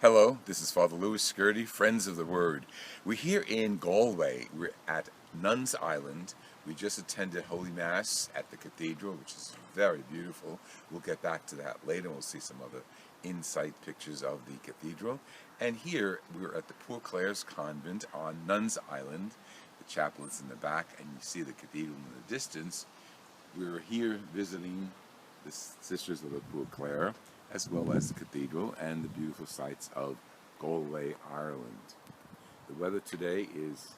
Hello, this is Father Louis Skirty, Friends of the Word. We're here in Galway. We're at Nuns Island. We just attended Holy Mass at the cathedral, which is very beautiful. We'll get back to that later. We'll see some other in-sight pictures of the cathedral. And here we're at the poor Clares convent on Nuns Island. The chapel is in the back, and you see the cathedral in the distance. We're here visiting the Sisters of the Poor Clare, as well as the cathedral and the beautiful sights of Galway, Ireland. The weather today is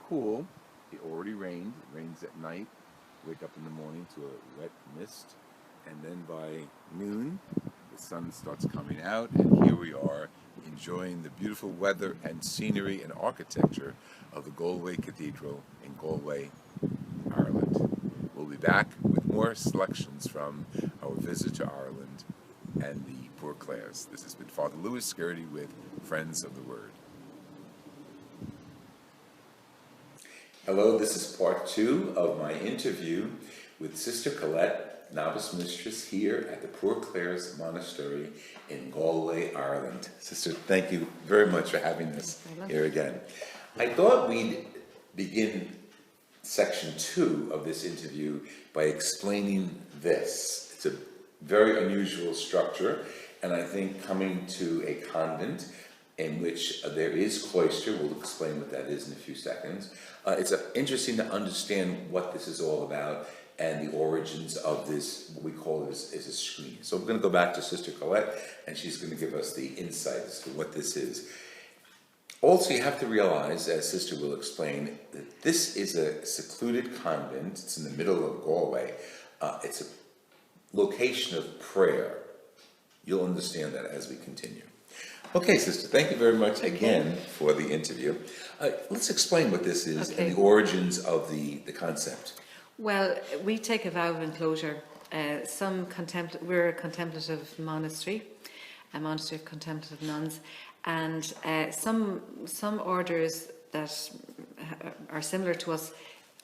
cool. It already rained. It rains at night. Wake up in the morning to a wet mist. And then by noon, the sun starts coming out, and here we are enjoying the beautiful weather and scenery and architecture of the Galway Cathedral in Galway, Ireland. We'll be back with more selections from our visit to Ireland and the poor Clares. This has been Father Louis Skirty with Friends of the Word. Hello, this is part 2 of my interview with Sister Colette, novice mistress here at the Poor Clares Monastery in Galway, Ireland. Sister, thank you very much for having us here again. I thought we'd begin section 2 of this interview by explaining this. It's a very unusual structure, and I think coming to a convent in which there is cloister, we'll explain what that is in a few seconds. It's interesting to understand what this is all about and the origins of this, what we call is a screen. So we're going to go back to Sister Colette, and she's going to give us the insight as to what this is. Also, you have to realize, as Sister will explain, that this is a secluded convent. It's in the middle of Galway. It's a location of prayer. You'll understand that as we continue. Okay, Sister, thank you very much again for the interview. Let's explain what this is and the origins of the concept. Well, we take a vow of enclosure. We're a contemplative monastery, a monastery of contemplative nuns, and some orders that are similar to us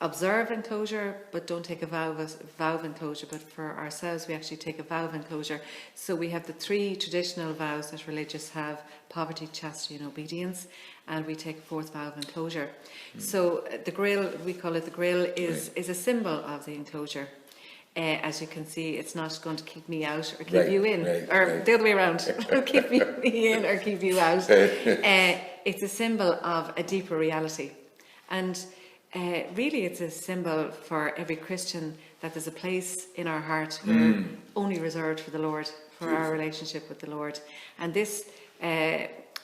observe enclosure but don't take a vow of enclosure, but for ourselves we actually take a vow of enclosure. So we have the 3 traditional vows that religious have: poverty, chastity and obedience, and we take a 4th vow of enclosure. So the grill, we call it the grill, is a symbol of the enclosure. As you can see, it's not going to keep me out or keep you in, or the other way around, keep me in or keep you out. It's a symbol of a deeper reality, and really it's a symbol for every Christian that there's a place in our heart where only reserved for the Lord, for our relationship with the Lord. And this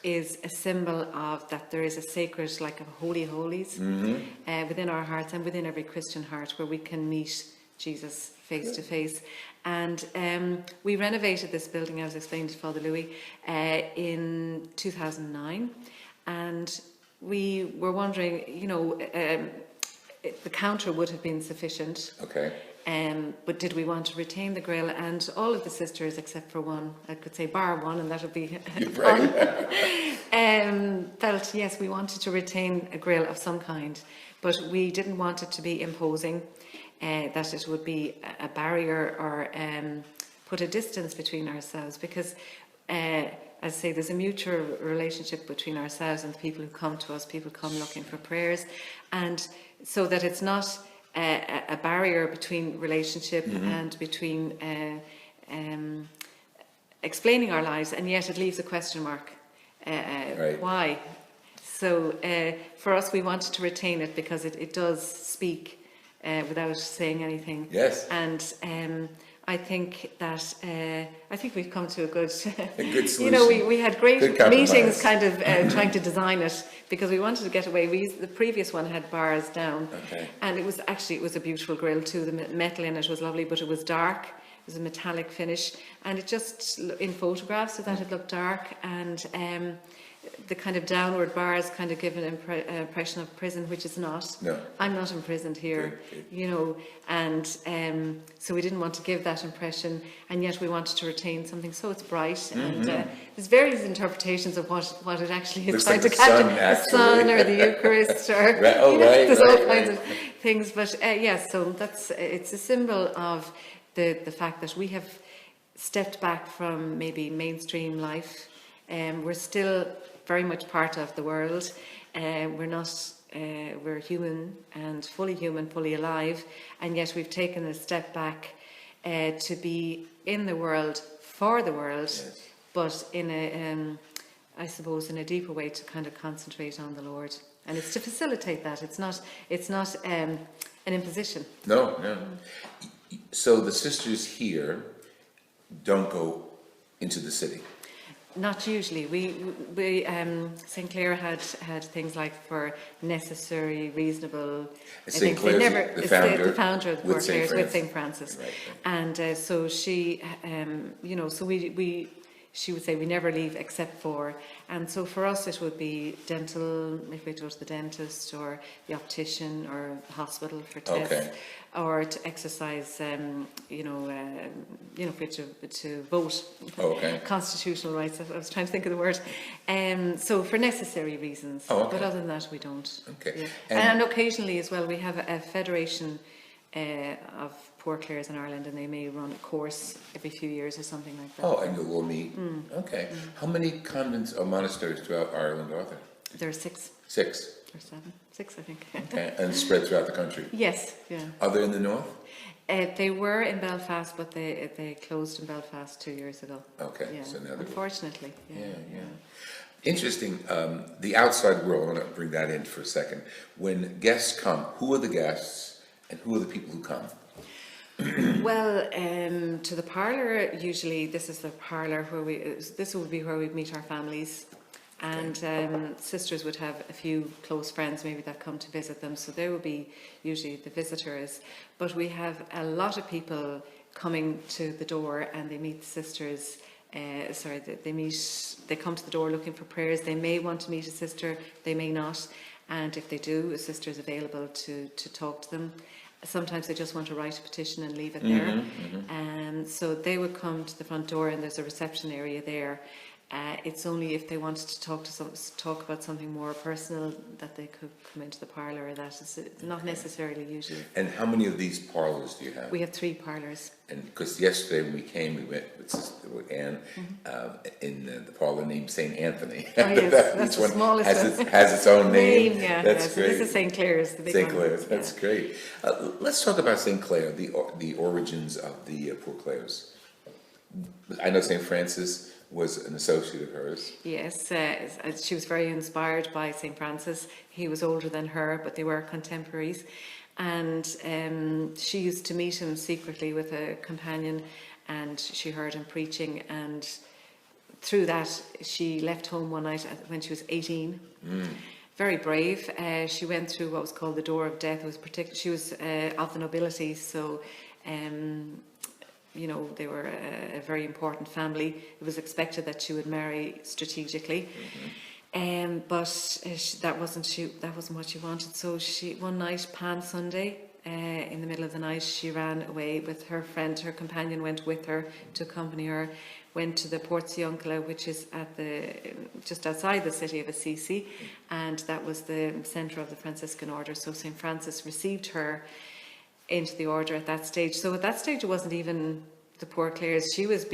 is a symbol of that there is a sacred, like a holy holies within our hearts and within every Christian heart, where we can meet Jesus face to face. And we renovated this building, as explained to Father Louis, in 2009, and we were wondering, the counter would have been sufficient. Okay. But did we want to retain the grill? And all of the sisters, except for one, I could say bar one, and that would be fun, felt, yes, we wanted to retain a grill of some kind, but we didn't want it to be imposing, that it would be a barrier or put a distance between ourselves, because as I say, there's a mutual relationship between ourselves and the people who come to us. People come looking for prayers, and so that it's not a barrier between relationship and between explaining our lives, and yet it leaves a question mark. Why? So for us, we wanted to retain it because it does speak without saying anything. Yes. And I think that we've come to a good solution. We had great meetings kind of trying to design it, because we wanted to get away. The previous one had bars down, and it was a beautiful grill too. The metal in it was lovely, but it was dark. It was a metallic finish, and it just, in photographs, so that it looked dark, and the kind of downward bars kind of give an impression of prison, which is not. No. I'm not imprisoned here, and so we didn't want to give that impression, and yet we wanted to retain something so it's bright, and there's various interpretations of what it actually is trying to capture. The sun or the Eucharist, or there's all kinds of things, but so it's a symbol of the fact that we have stepped back from maybe mainstream life We're still very much part of the world. We're not. We're human, fully alive, and yet we've taken a step back to be in the world for the world, Yes. but in a, I suppose, in a deeper way to kind of concentrate on the Lord, and it's to facilitate that. It's not an imposition. No. So the sisters here don't go into the city. Not usually. We St. Clare had things like for necessary, reasonable. St. Clare's the founder of the with Clares St. with St. Francis, Right. and so she, so we. She would say we never leave except for, and so for us it would be dental, if we go to the dentist or the optician or the hospital for tests, Okay. or to exercise, to vote, Okay. constitutional rights. I was trying to think of the word. So for necessary reasons, Okay. but other than that we don't. Okay. Yeah. And- And occasionally as well we have a federation of poor Clares in Ireland, and they may run a course every few years or something like that. Oh, and you'll all meet. Okay. How many convents or monasteries throughout Ireland are there? There are 6 6. or 7, 6 I think. Okay. And spread throughout the country. Yes, yeah. Are they in the north? They were in Belfast, but they closed in Belfast 2 years ago. Okay. Yeah, So now they're unfortunately. Yeah. Interesting. The outside world, I want to bring that in for a second. When guests come, who are the guests and who are the people who come? Well, to the parlour, usually this is the parlour this would be where we'd meet our families, and sisters would have a few close friends maybe that come to visit them, so they would be usually the visitors. But we have a lot of people coming to the door and they meet sisters. They come to the door looking for prayers. They may want to meet a sister, they may not, and if they do, a sister is available to talk to them. Sometimes they just want to write a petition and leave it there. So they would come to the front door and there's a reception area there. It's only if they wanted to talk about something more personal that they could come into the parlour. That is not necessarily usually. And how many of these parlours do you have? We have 3 parlours. And because yesterday when we came, we went with Anne in the parlour named St. Anthony. Oh yes, that's Each the one smallest has its own name. Yeah, That's so great. this is St. Clare's, the big St. one. Clare's, that's Yeah. great. Let's talk about St. Clare, the origins of the poor Clares. I know St. Francis was an associate of hers. Yes, she was very inspired by St. Francis. He was older than her, but they were contemporaries. And she used to meet him secretly with a companion, and she heard him preaching. And through that, she left home one night when she was 18. Very brave. She went through what was called the door of death. She was of the nobility, so they were a very important family. It was expected that she would marry strategically, but that wasn't what she wanted. So one night, Palm Sunday, in the middle of the night, she ran away with her friend. Her companion went with her to accompany her. Went to the Portiuncula, which is just outside the city of Assisi, and that was the centre of the Franciscan order. So St. Francis received her into the order at that stage. So at that stage, it wasn't even the poor Clares. She was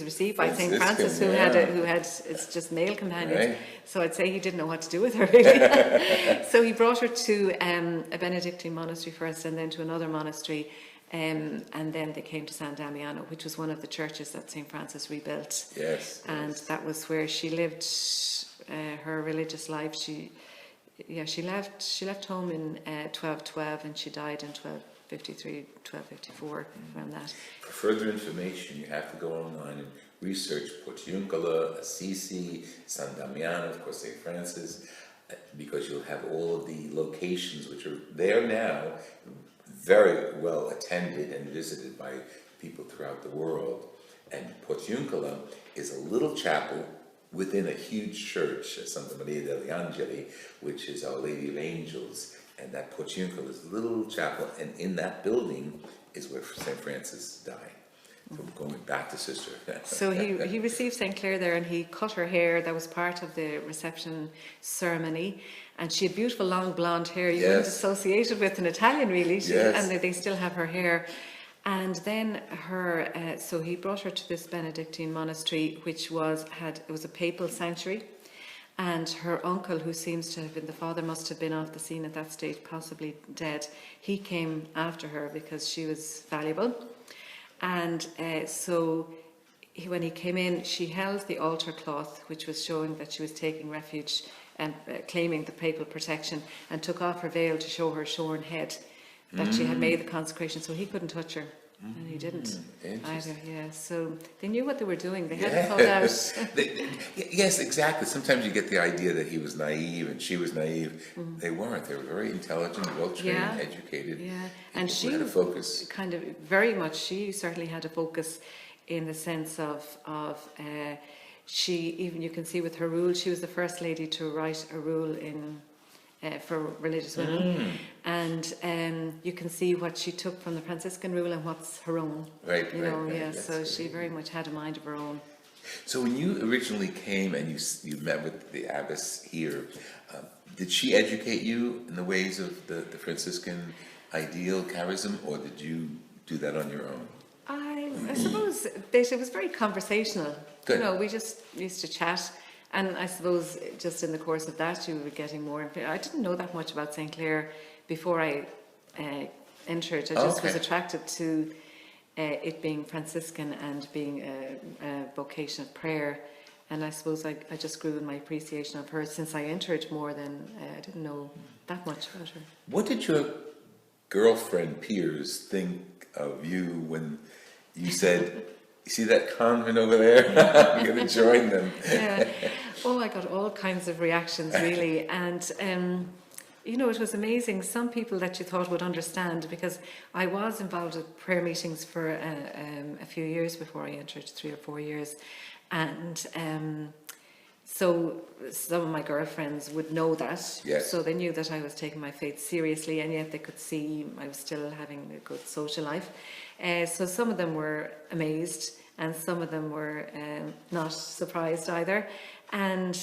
received by St. Francis, who had it's just male companions. Right. So I'd say he didn't know what to do with her really. So he brought her to a Benedictine monastery first, and then to another monastery. And then they came to San Damiano, which was one of the churches that St. Francis rebuilt. Yes. And that was where she lived her religious life. She left home in 1212 and she died in 1253, 1254, around that. For further information, you have to go online and research Portiuncula, Assisi, San Damiano, of course, St. Francis, because you'll have all of the locations which are there now, very well attended and visited by people throughout the world. And Portiuncula is a little chapel within a huge church, Santa Maria degli Angeli, which is Our Lady of Angels. And that Portiuncula is a little chapel, and in that building is where St. Francis died. So going back to Sister. So he received St. Clare there, and he cut her hair. That was part of the reception ceremony. And she had beautiful long blonde hair. You wouldn't associate it with an Italian, really. And they still have her hair. And then so he brought her to this Benedictine monastery, which it was a papal sanctuary. And her uncle, who seems to have been the father, must have been off the scene at that stage, possibly dead. He came after her because she was valuable. And when he came in, she held the altar cloth, which was showing that she was taking refuge and claiming the papal protection, and took off her veil to show her shorn head, that she had made the consecration, so he couldn't touch her. And he didn't either, yeah. So they knew what they were doing. They hadn't thought out. Yes, exactly. Sometimes you get the idea that he was naive and she was naive. They weren't. They were very intelligent, well-trained, educated. Yeah, and she had a focus. Kind of very much. She certainly had a focus in the sense of she, even you can see with her rule, she was the first lady to write a rule for religious women, and you can see what she took from the Franciscan rule and what's her own. Right. So she very much had a mind of her own. So when you originally came and you met with the abbess here, did she educate you in the ways of the Franciscan ideal, charism, or did you do that on your own? I suppose it was very conversational. Good. You know, we just used to chat. And I suppose just in the course of that, you were getting more. I didn't know that much about St. Clare before I entered. I just was attracted to it being Franciscan and being a vocation of prayer. And I suppose I just grew in my appreciation of her since I entered more than I didn't know that much about her. What did your girlfriend peers think of you when you said, "You see that convent over there? I'm going to join them"? Yeah. Oh, I got all kinds of reactions, really. And, you know, it was amazing. Some people that you thought would understand, because I was involved at prayer meetings for a few years before I entered, 3 or 4 years. And so some of my girlfriends would know that. Yes. So they knew that I was taking my faith seriously, and yet they could see I was still having a good social life. So some of them were amazed, and some of them were not surprised either. And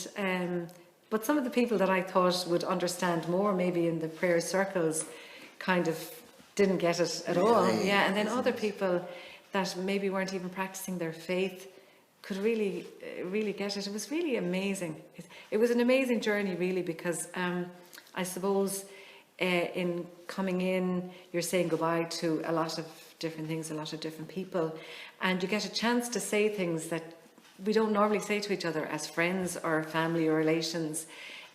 but some of the people that I thought would understand more, maybe in the prayer circles, kind of didn't get it at all. Yeah, and then other people that maybe weren't even practicing their faith could really get it. It was really amazing. It was an amazing journey, really, because I suppose in coming in, you're saying goodbye to a lot of different things, a lot of different people, and you get a chance to say things that we don't normally say to each other as friends or family or relations,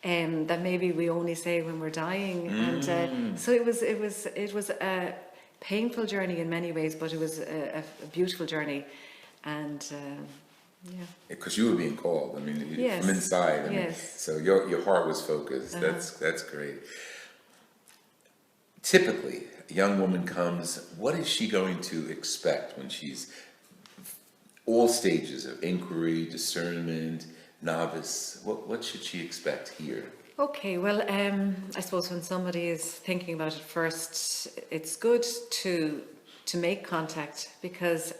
that maybe we only say when we're dying. And so it was a painful journey in many ways, but it was a beautiful journey. And yeah, because you were being called. I mean, yes. From inside. I mean, Yes. so your heart was focused. That's great. Typically, a young woman comes. What is she going to expect when she's all stages of inquiry, discernment, novice? What should she expect here? Okay, well, I suppose when somebody is thinking about it first, it's good to make contact, because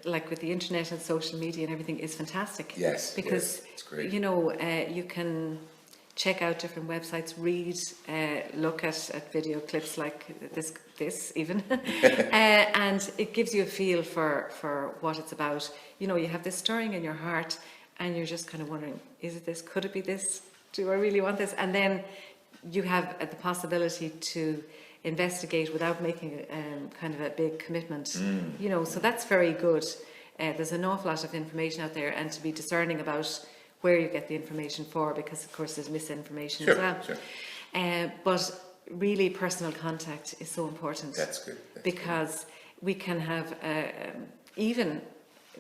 like with the internet and social media and everything is fantastic. Yes, because it's great. You know, you can check out different websites, read, look at video clips like this even, and it gives you a feel for what it's about. You know, you have this stirring in your heart, and you're just kind of wondering, is it this? Could it be this? Do I really want this? And then you have the possibility to investigate without making kind of a big commitment. You know, so that's very good. There's an awful lot of information out there, and to be discerning about where you get the information for, because of course there's misinformation as well. Sure. But really, personal contact is so important. That's good. Because we can have, even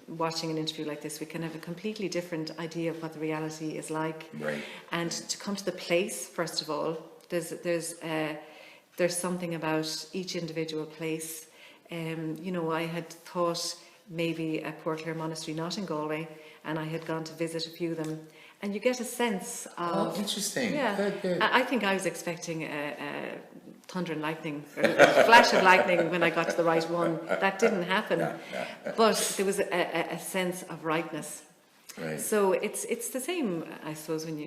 watching an interview like this, we can have a completely different idea of what the reality is like. Right. And to come to the place, first of all, there's something about each individual place. You know, I had thought maybe a Poor Clare monastery, not in Galway, and I had gone to visit a few of them, and you get a sense of... Oh, interesting. Yeah. Good. I think I was expecting a thunder and lightning, or a flash of lightning when I got to the right one. That didn't happen. No. But there was a sense of rightness. Right. So it's the same, I suppose, when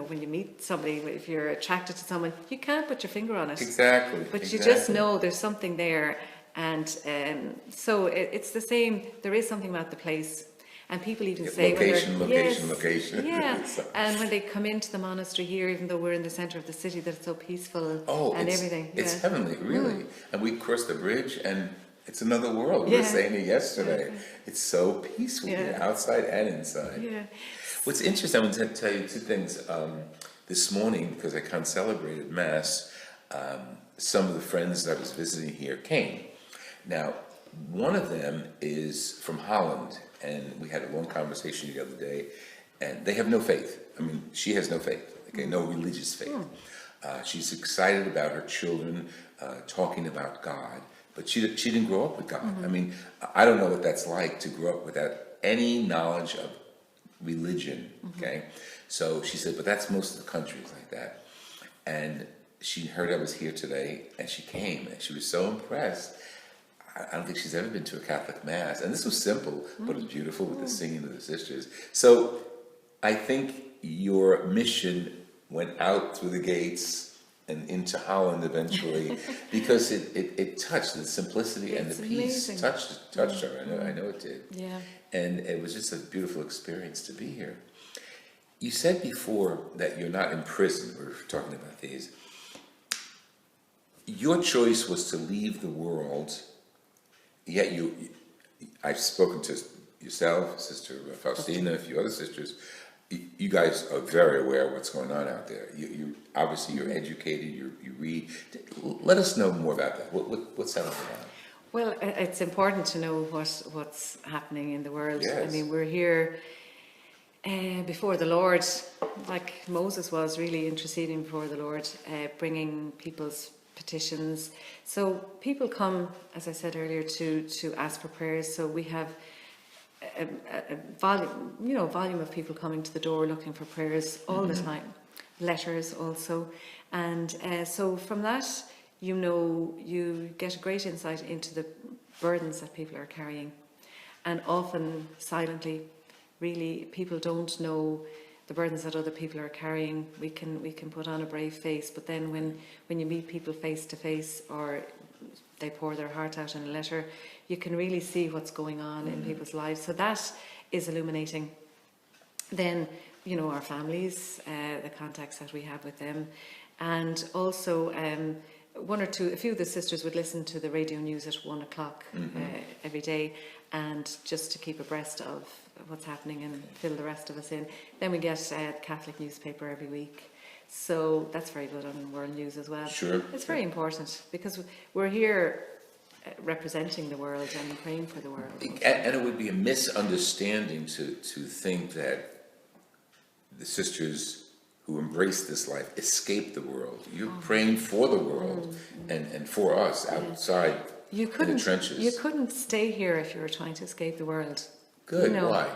when you meet somebody, if you're attracted to someone, you can't put your finger on it. Exactly. But you just know there's something there, And so it's the same. There is something about the place. And people even say location. Yeah, and when they come into the monastery here, even though we're in the centre of the city, that it's so peaceful and everything. It's heavenly, really. And we cross the bridge and it's another world. We were saying it yesterday. It's so peaceful here, outside and inside. Yeah. What's interesting, I want to tell you two things. This morning, because I celebrated Mass, some of the friends that I was visiting here came. Now, one of them is from Holland, and we had a long conversation the other day, and they have no faith. I mean, she has no faith, okay, no religious faith. She's excited about her children talking about God, but she didn't grow up with God. I mean, I don't know what that's like to grow up without any knowledge of religion, okay? So she said, but that's most of the countries like that. And she heard I was here today, and she came, and she was so impressed. I don't think she's ever been to a Catholic Mass. And this was simple, but it was beautiful with the singing of the sisters. So I think your mission went out through the gates and into Holland eventually, because it touched the simplicity and the peace. Amazing. Touched her. I know it did. Yeah. And it was just a beautiful experience to be here. You said before that you're not in prison. We were talking about these. Your choice was to leave the world. Yet I've spoken to yourself, Sister Faustina, a few other sisters. You guys are very aware of what's going on out there. You obviously you're educated. You read. Let us know more about that. What's that all about? Well, it's important to know what's happening in the world. Yes. I mean, we're here before the Lord, like Moses was really interceding before the Lord, bringing people's petitions. So people come, as I said earlier, to ask for prayers. So we have a volume of people coming to the door looking for prayers all the time. Letters also, and so from that, you get a great insight into the burdens that people are carrying, and often silently, really, people don't know the burdens that other people are carrying. We can put on a brave face, but then when you meet people face to face, or they pour their heart out in a letter, you can really see what's going on in people's lives. So that is illuminating. Then, our families, the contacts that we have with them, and also a few of the sisters would listen to the radio news at 1 o'clock every day, and just to keep abreast of what's happening and fill the rest of us in. Then we get a Catholic newspaper every week. So that's very good on world news as well. Sure. It's very important because we're here representing the world and praying for the world. And it would be a misunderstanding to think that the sisters who embrace this life escape the world. You're praying for the world and for us outside in the trenches. You couldn't stay here if you were trying to escape the world. Good. Why?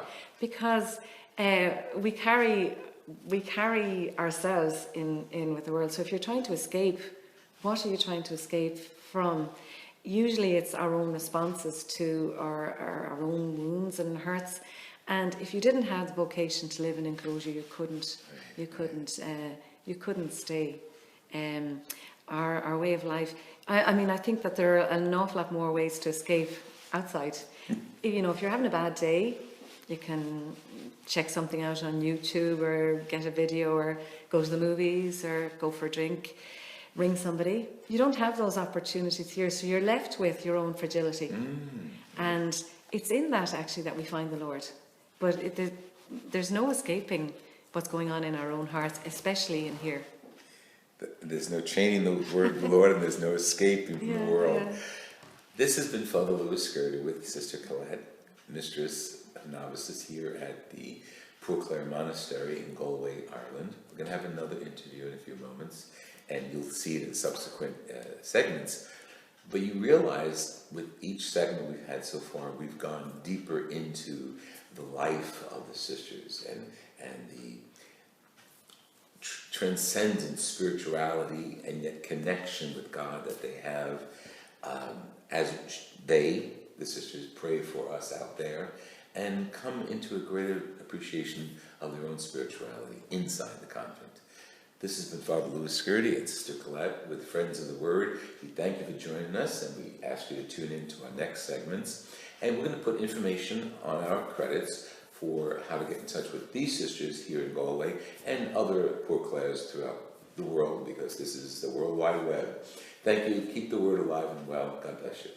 Because we carry ourselves in with the world. So if you're trying to escape, what are you trying to escape from? Usually it's our own responses to our own wounds and hurts. And if you didn't have the vocation to live in enclosure, you couldn't stay. Our way of life. I think that there are an awful lot more ways to escape outside. If you're having a bad day, you can check something out on YouTube, or get a video, or go to the movies, or go for a drink, ring somebody. You don't have those opportunities here, so you're left with your own fragility. And it's in that actually that we find the Lord. But there's no escaping what's going on in our own hearts, especially in here. There's no chaining the word of the Lord, and there's no escaping from the world. Yeah. This has been Father Louis Skirty with Sister Colette, Mistress of Novices here at the Clare Monastery in Galway, Ireland. We're going to have another interview in a few moments, and you'll see it in subsequent segments. But you realize with each segment we've had so far, we've gone deeper into the life of the sisters and the transcendent spirituality and yet connection with God that they have as the sisters, pray for us out there and come into a greater appreciation of their own spirituality inside the convent. This has been Father Louis Skirty and Sister Colette with Friends of the Word. We thank you for joining us, and we ask you to tune in to our next segments. And we're going to put information on our credits for how to get in touch with these sisters here in Galway and other poor Clares throughout the world, because this is the World Wide Web. Thank you. Keep the word alive and well. God bless you.